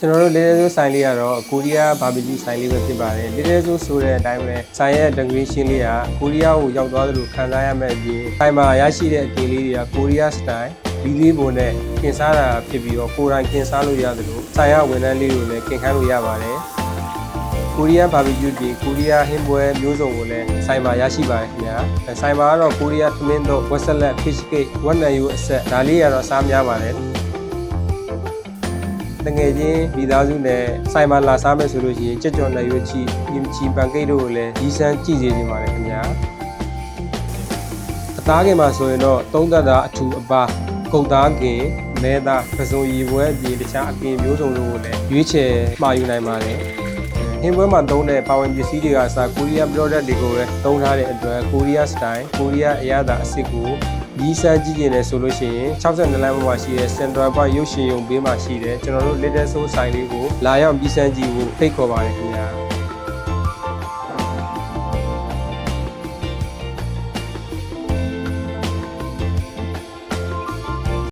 ကျွန်တော်တို့လေးလေးဆိုဆိုင်လေးကတော့ကိုရီးယားဘာဘီကျူဆိုင်လေးပဲဖြစ်ပါတယ်လေးလေးဆိုတဲ့အတိုင်းပဲဆိုင်ရဲ့ decoration လေးကကိုရီးယားကိုရောက်သွားသလိုခံစားရမယ့်အပြင်ဆိုင်မှာရရှိတဲ့အကင်လေးတွေကကိုရီးယားစတိုင်ဘီလေးပုံနဲ့ခင်စားတာဖြစ်ပြီးတော့ကိုယ်တိုင်ခင်စားလို့ရသလိုဆိုင်ရဝန်ထမ်းလေးတွေလည်းခင်ခန်းလို့ရပါတယ်ကိုရီးယားဘာဘီကျူဒီကိုရီးယားဟင်းပွဲမျိုးစုံကိုလည်းဆိုင်မှာရရှိပါတယ်ခင်ဗျာဆိုင်မှာကတော့ကိုရီးယားသမင်းတို့ဝက်ဆက်လက် fish cake ဝက်နံယူအဆက်ဒါလေးကတော့စားများပါတယ်တငယ်ချင်းမိသားစုနဲ့ဆိုင်မှာလာစားမယ်ဆိုလို့ရှိရင်ကြက်ကြော်နယ်ရွက်ချီချီပန်ကိတ်တို့ကိုလည်းကြီးစမ်းကြည့်စေချင်ပါတယ်ခင်ဗျာအသားခင်မှာဆိုရင်တော့သုံးသက်သားအထူအပါကုတ်သားခင်မဲသားပစုံရီပွဲအပြင်တခြားအကင်မျိုးစုံတို့ကိုလည်းရွေးချယ်မှာယူနိုင်ပါတယ်ဟင်းပွဲမှာသုံးတဲ့ပါဝင်ပစ္စည်းတွေကအစားကိုရီးယား product တွေကိုပဲသုံးထားတဲ့အတွက်ကိုရီးယား style ကိုရီးယားအရသာအစစ်ကိုကြီးစမ်းကြည့်နေတယ်ဆိုလို့ရှိရင်62လမ်းပေါ်မှာရှိတဲ့ Central Park ရုပ်ရှင်ရုံဘေးမှာရှိတဲ့ကျွန်တော်တို့ Little Soul ဆိုင်လေးကိုလာရောက်ကြီးစမ်းကြည့်ဖို့ဖိတ်ခေါ်ပါတယ်ခင်ဗျာ